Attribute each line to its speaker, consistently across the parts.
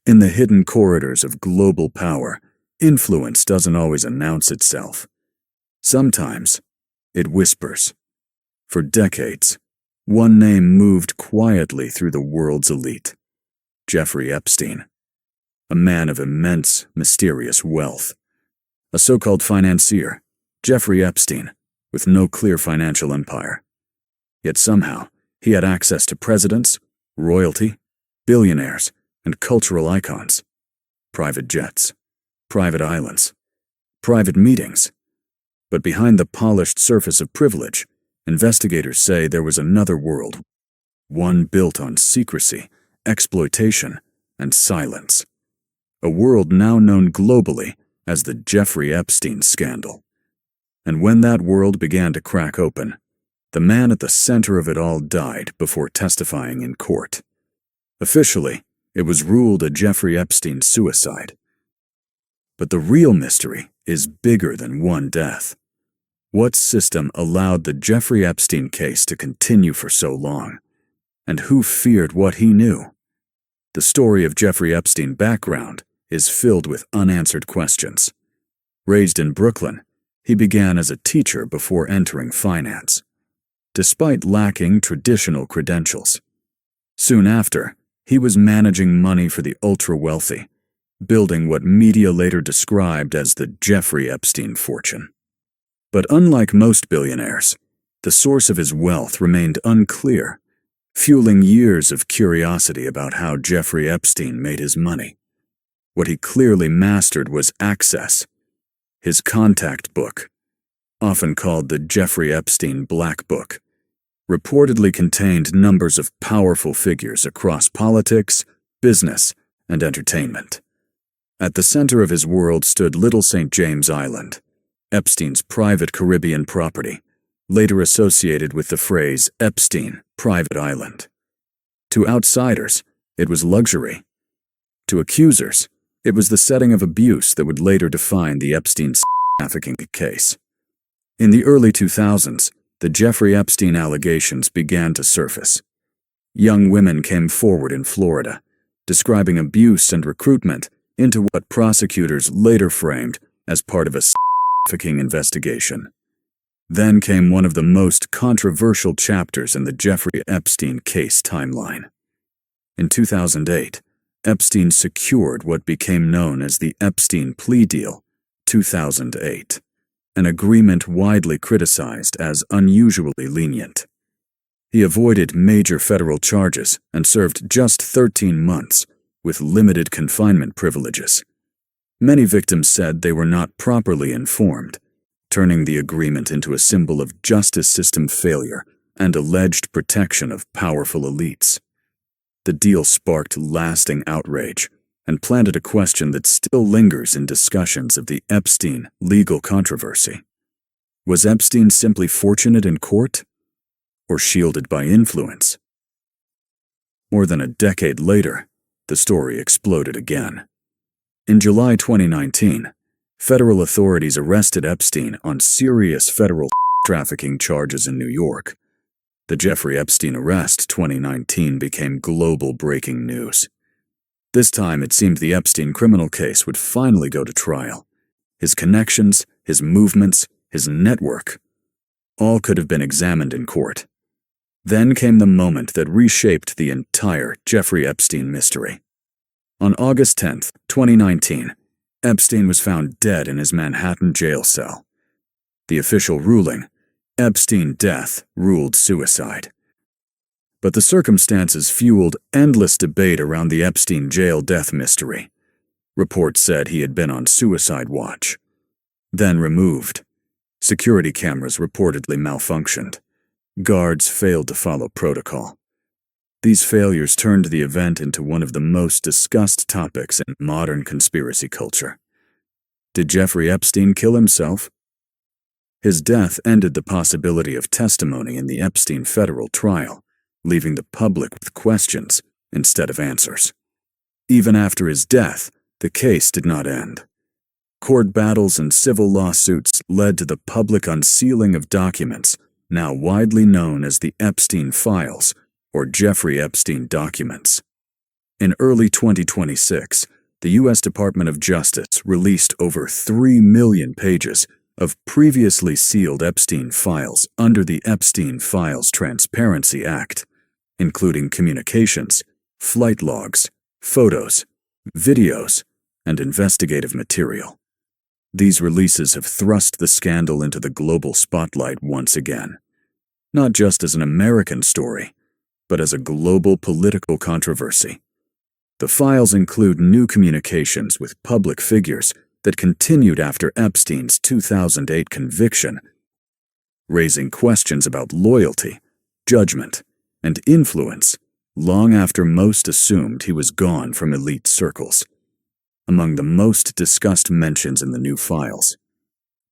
Speaker 1: In the hidden corridors of global power, influence doesn't always announce itself. Sometimes, it whispers. For decades, one name moved quietly through the world's elite: Jeffrey Epstein. A man of immense, mysterious wealth. A so-called financier, Jeffrey Epstein, with no clear financial empire. Yet somehow, he had access to presidents, royalty, billionaires, and cultural icons. Private jets, private islands, private meetings. But behind the polished surface of privilege, investigators say there was another world, one built on secrecy, exploitation, and silence. A world now known globally as the Jeffrey Epstein scandal. And when that world began to crack open, the man at the center of it all died before testifying in court. Officially, it was ruled a Jeffrey Epstein suicide. But the real mystery is bigger than one death. What system allowed the Jeffrey Epstein case to continue for so long? And who feared what he knew? The story of Jeffrey Epstein's background is filled with unanswered questions. Raised in Brooklyn, he began as a teacher before entering finance, despite lacking traditional credentials. Soon after, he was managing money for the ultra-wealthy, building what media later described as the Jeffrey Epstein fortune. But unlike most billionaires, the source of his wealth remained unclear, fueling years of curiosity about how Jeffrey Epstein made his money. What he clearly mastered was access. His contact book, often called the Jeffrey Epstein Black Book, reportedly contained numbers of powerful figures across politics, business, and entertainment. At the center of his world stood Little St. James Island, Epstein's private Caribbean property, later associated with the phrase Epstein Private Island. To outsiders, it was luxury. To accusers, it was the setting of abuse that would later define the Epstein trafficking case. In the early 2000s, the Jeffrey Epstein allegations began to surface. Young women came forward in Florida, describing abuse and recruitment into what prosecutors later framed as part of a trafficking investigation. Then came one of the most controversial chapters in the Jeffrey Epstein case timeline. In 2008, Epstein secured what became known as the Epstein plea deal, 2008, an agreement widely criticized as unusually lenient. He avoided major federal charges and served just 13 months with limited confinement privileges. Many victims said they were not properly informed, turning the agreement into a symbol of justice system failure and alleged protection of powerful elites. The deal sparked lasting outrage and planted a question that still lingers in discussions of the Epstein legal controversy. Was Epstein simply fortunate in court, or shielded by influence? More than a decade later, the story exploded again. In July 2019, federal authorities arrested Epstein on serious federal trafficking charges in New York. The Jeffrey Epstein arrest 2019 became global breaking news. This time it seemed the Epstein criminal case would finally go to trial. His connections, his movements, his network, all could have been examined in court. Then came the moment that reshaped the entire Jeffrey Epstein mystery. On August 10, 2019, Epstein was found dead in his Manhattan jail cell. The official ruling, Epstein death, ruled suicide. But the circumstances fueled endless debate around the Epstein jail death mystery. Reports said he had been on suicide watch, then removed. Security cameras reportedly malfunctioned. Guards failed to follow protocol. These failures turned the event into one of the most discussed topics in modern conspiracy culture. Did Jeffrey Epstein kill himself? His death ended the possibility of testimony in the Epstein federal trial, leaving the public with questions instead of answers. Even after his death, the case did not end. Court battles and civil lawsuits led to the public unsealing of documents now widely known as the Epstein Files or Jeffrey Epstein documents. In early 2026, the U.S. Department of Justice released over 3 million pages of previously sealed Epstein files under the Epstein Files Transparency Act, including communications, flight logs, photos, videos, and investigative material. These releases have thrust the scandal into the global spotlight once again, not just as an American story, but as a global political controversy. The files include new communications with public figures that continued after Epstein's 2008 conviction, raising questions about loyalty, judgment, and influence long after most assumed he was gone from elite circles. Among the most discussed mentions in the new files,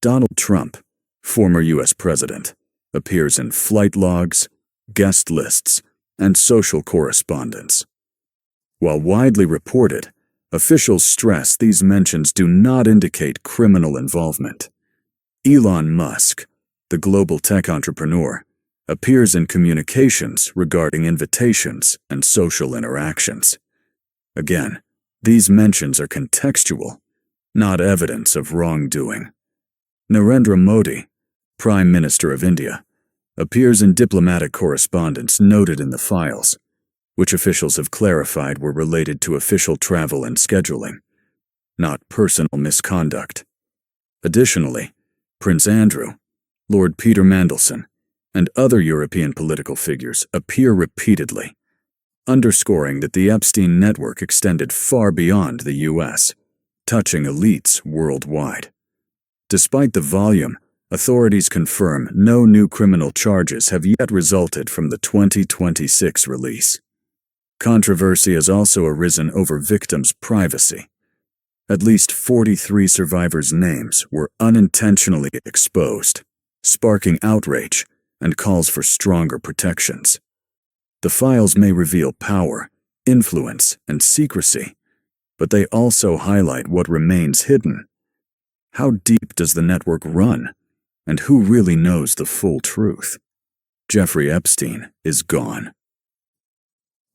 Speaker 1: Donald Trump, former U.S. president, appears in flight logs, guest lists, and social correspondence. While widely reported, officials stress these mentions do not indicate criminal involvement. Elon Musk, the global tech entrepreneur, appears in communications regarding invitations and social interactions. Again, these mentions are contextual, not evidence of wrongdoing. Narendra Modi, Prime Minister of India, appears in diplomatic correspondence noted in the files, which officials have clarified were related to official travel and scheduling, not personal misconduct. Additionally, Prince Andrew, Lord Peter Mandelson, and other European political figures appear repeatedly, underscoring that the Epstein network extended far beyond the U.S., touching elites worldwide. Despite the volume, authorities confirm no new criminal charges have yet resulted from the 2026 release. Controversy has also arisen over victims' privacy. At least 43 survivors' names were unintentionally exposed, sparking outrage and calls for stronger protections. The files may reveal power, influence, and secrecy, but they also highlight what remains hidden. How deep does the network run, and who really knows the full truth? Jeffrey Epstein is gone.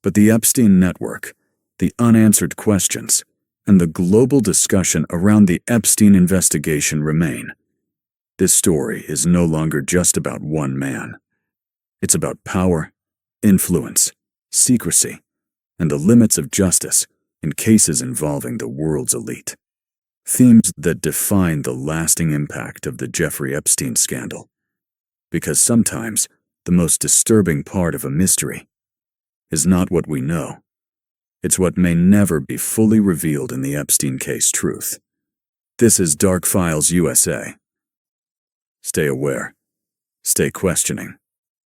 Speaker 1: But the Epstein network, the unanswered questions, and the global discussion around the Epstein investigation remain. This story is no longer just about one man. It's about power, influence, secrecy, and the limits of justice in cases involving the world's elite. Themes that define the lasting impact of the Jeffrey Epstein scandal. Because sometimes the most disturbing part of a mystery is not what we know. It's what may never be fully revealed in the Epstein case truth. This is Dark Files USA. Stay aware. Stay questioning.